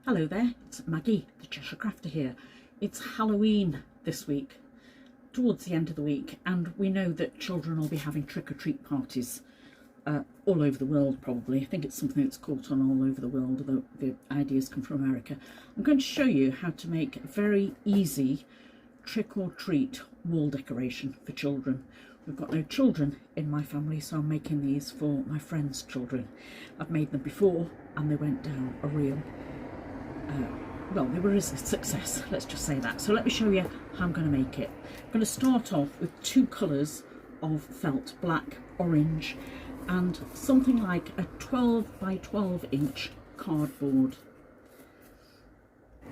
Hello there, it's Maggie, the Cheshire Crafter here. It's Halloween this week, towards the end of the week, and we know that children will be having trick-or-treat parties all over the world probably. I think it's something that's caught on all over the world, although the ideas come from America. I'm going to show you how to make a very easy trick-or-treat wall decoration for children. We've got no children in my family, so I'm making these for my friends' children. I've made them before and they went down a real well, they were a success, let's just say that. So let me show you how I'm going to make it. I'm going to start off with two colours of felt, black, orange, and something like a 12 by 12 inch cardboard.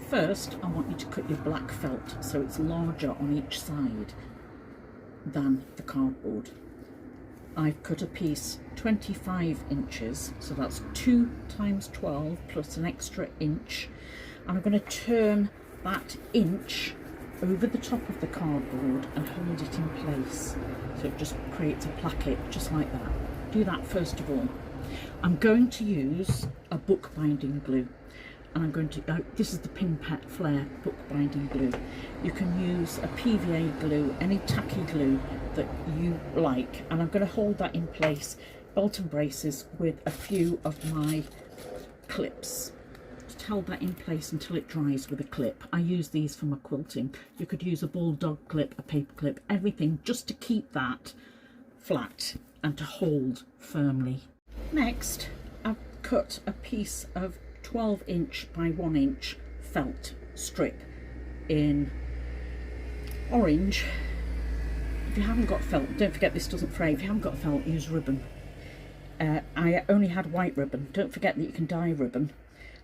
First, I want you to cut your black felt so it's larger on each side than the cardboard. I've cut a piece 25 inches, so that's 2 times 12 plus an extra inch, and I'm going to turn that inch over the top of the cardboard and hold it in place, so it just creates a placket just like that. Do that first of all. I'm going to use a bookbinding glue, and I'm going to, this is the Pin Pet Flare bookbinding glue. You can use a PVA glue, any tacky glue that you like, and I'm going to hold that in place, belt and braces, with a few of my clips. Just hold that in place until it dries with a clip. I use these for my quilting. You could use a bulldog clip, a paper clip, everything just to keep that flat and to hold firmly. Next, I've cut a piece of 12 inch by 1 inch felt strip in orange. If you haven't got felt, don't forget this doesn't fray. If you haven't got felt, use ribbon. I only had white ribbon. Don't forget that you can dye ribbon.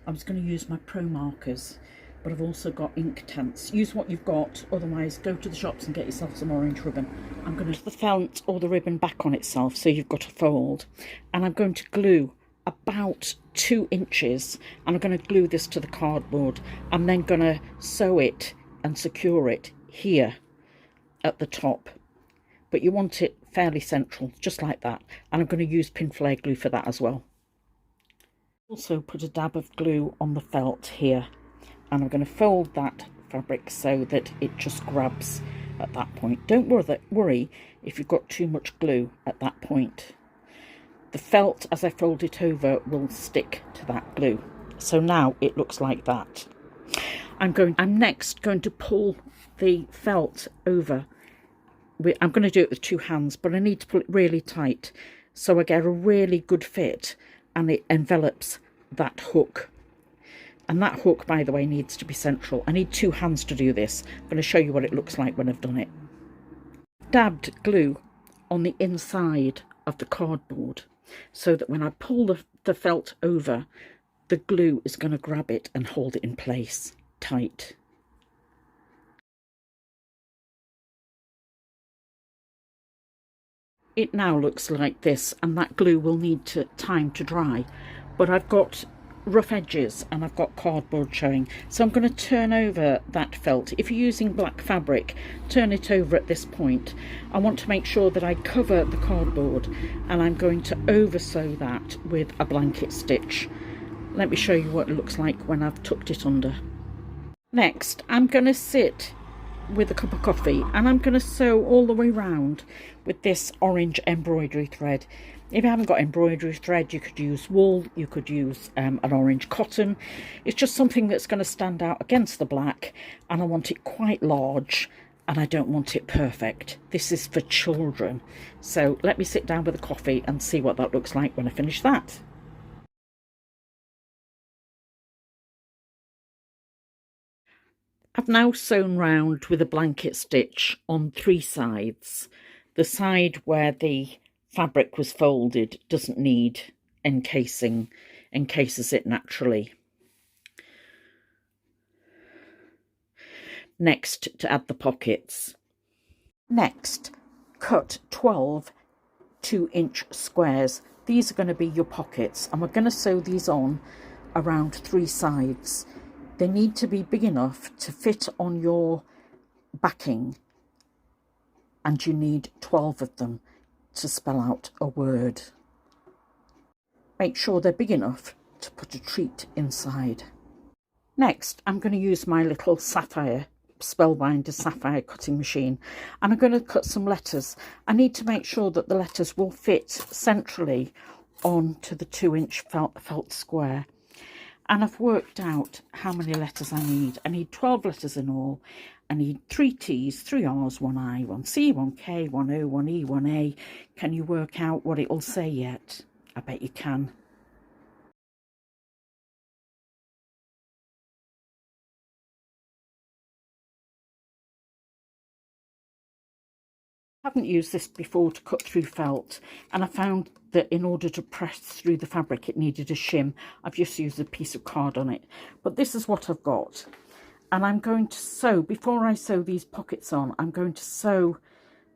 I was going to use my Pro markers, but I've also got Inktense. Use what you've got, otherwise go to the shops and get yourself some orange ribbon. I'm going to put the felt or the ribbon back on itself so you've got a fold, and I'm going to glue about 2 inches, and I'm going to glue this to the cardboard. I'm then going to sew it and secure it here at the top, but you want it fairly central, just like that, and I'm going to use pin flare glue for that as well. Also put a dab of glue on the felt here, and I'm going to fold that fabric so that it just grabs at that point. Don't worry if you've got too much glue at that point. The felt, as I fold it over, will stick to that glue. So now it looks like that. I'm next going to pull the felt over. I'm going to do it with 2 hands, but I need to pull it really tight so I get a really good fit and it envelops that hook. And that hook, by the way, needs to be central. I need 2 hands to do this. I'm going to show you what it looks like when I've done it. Dabbed glue on the inside of the cardboard, so that when I pull the felt over, the glue is going to grab it and hold it in place tight. It now looks like this, and that glue will need time to dry, but I've got rough edges and I've got cardboard showing, so I'm going to turn over that felt. If you're using black fabric, turn it over at this point. I want to make sure that I cover the cardboard, and I'm going to over sew that with a blanket stitch. Let me show you what it looks like when I've tucked it under. Next, I'm going to sit with a cup of coffee, and I'm going to sew all the way round with this orange embroidery thread. If you haven't got embroidery thread, you could use wool, you could use an orange cotton. It's just something that's going to stand out against the black, and I want it quite large, and I don't want it perfect. This is for children. So let me sit down with a coffee and see what that looks like when I finish that. I've now sewn round with a blanket stitch on 3 sides. The side where the fabric was folded doesn't need encasing, encases it naturally. Next, to add the pockets. Next, cut 12 2-inch squares. These are going to be your pockets, and we're going to sew these on around 3 sides. They need to be big enough to fit on your backing, and you need 12 of them to spell out a word. Make sure they're big enough to put a treat inside. Next, I'm going to use my little Spellbinder sapphire cutting machine, and I'm going to cut some letters. I need to make sure that the letters will fit centrally onto the 2-inch felt square. And I've worked out how many letters I need. I need 12 letters in all. I need 3 T's, 3 R's, 1 I, 1 C, 1 K, 1 O, 1 E, 1 A. Can you work out what it will say yet? I bet you can. I haven't used this before to cut through felt, and I found that in order to press through the fabric it needed a shim. I've just used a piece of card on it, but this is what I've got. And I'm going to sew, before I sew these pockets on, I'm going to sew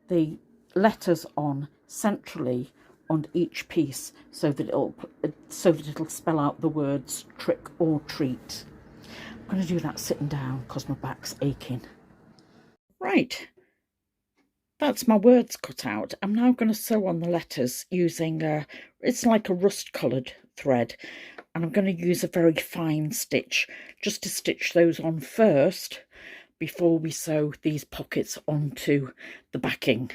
the letters on centrally on each piece so that it'll spell out the words trick or treat. I'm going to do that sitting down because my back's aching. Right, that's my words cut out. I'm now going to sew on the letters using it's like a rust coloured thread, and I'm going to use a very fine stitch just to stitch those on first before we sew these pockets onto the backing.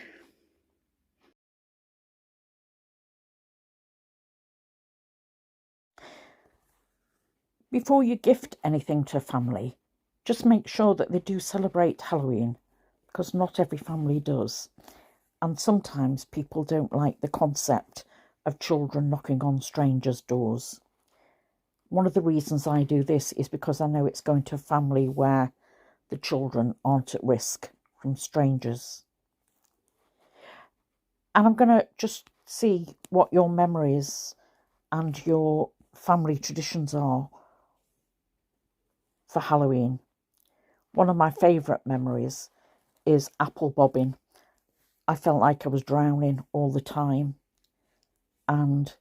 Before you gift anything to a family, just make sure that they do celebrate Halloween, because not every family does. And sometimes people don't like the concept of children knocking on strangers' doors. One of the reasons I do this is because I know it's going to a family where the children aren't at risk from strangers. And I'm going to just see what your memories and your family traditions are for Halloween. One of my favourite memories is apple bobbing. I felt like I was drowning all the time, and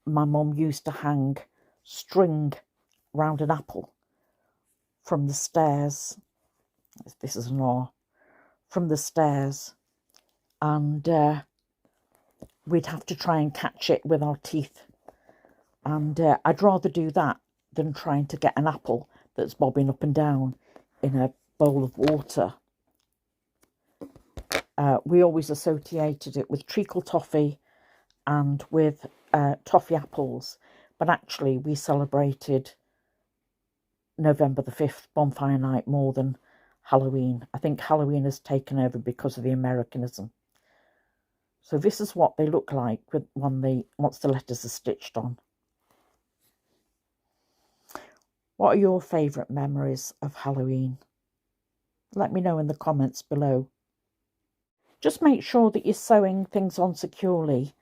my mum used to hang string round an apple from the stairs. This is an R. From the stairs, and we'd have to try and catch it with our teeth. And I'd rather do that than trying to get an apple that's bobbing up and down in a bowl of water. We always associated it with treacle toffee and with toffee apples, but actually we celebrated November the 5th, Bonfire Night, more than Halloween. I think Halloween has taken over because of the Americanism. So this is what they look like once the letters are stitched on. What are your favourite memories of Halloween? Let me know in the comments below. Just make sure that you're sewing things on securely.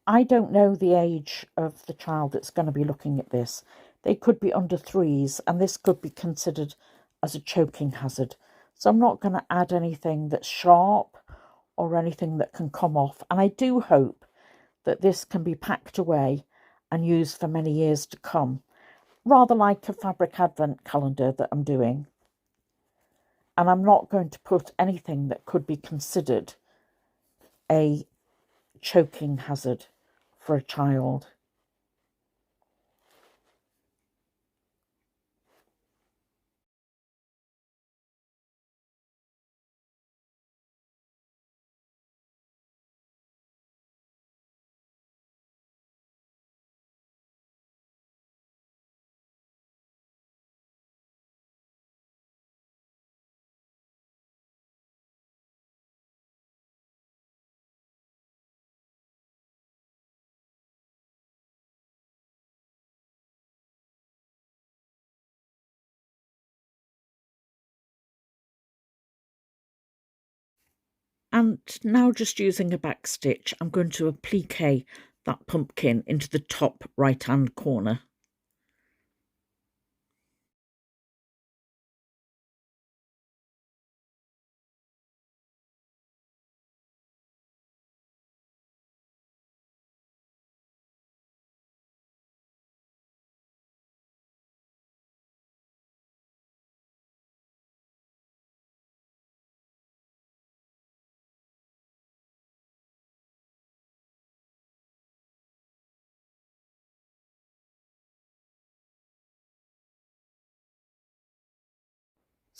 I don't know the age of the child that's going to be looking at this. They could be under 3s, and this could be considered as a choking hazard. So I'm not going to add anything that's sharp or anything that can come off. And I do hope that this can be packed away and used for many years to come, rather like a fabric advent calendar that I'm doing. And I'm not going to put anything that could be considered a choking hazard for a child. And now, just using a back stitch, I'm going to applique that pumpkin into the top right hand corner.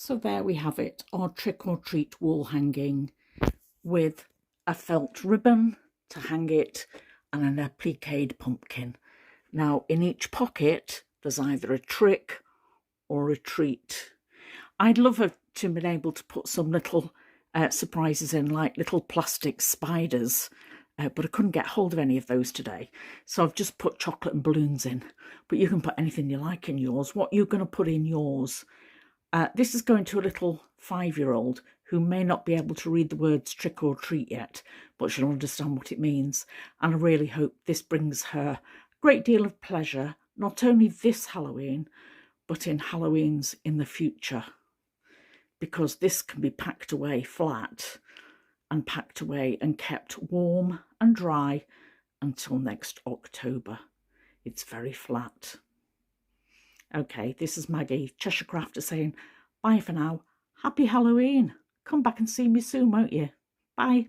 So there we have it, our trick or treat wall hanging with a felt ribbon to hang it and an appliqued pumpkin. Now in each pocket there's either a trick or a treat. I'd love to have been able to put some little surprises in, like little plastic spiders, but I couldn't get hold of any of those today. So I've just put chocolate and balloons in, but you can put anything you like in yours. What you're going to put in yours, this is going to a little 5-year-old who may not be able to read the words trick or treat yet, but she'll understand what it means. And I really hope this brings her a great deal of pleasure, not only this Halloween, but in Halloweens in the future, because this can be packed away flat and packed away and kept warm and dry until next October. It's very flat. Okay, this is Maggie, Cheshire Crafter, saying bye for now. Happy Halloween. Come back and see me soon, won't you? Bye.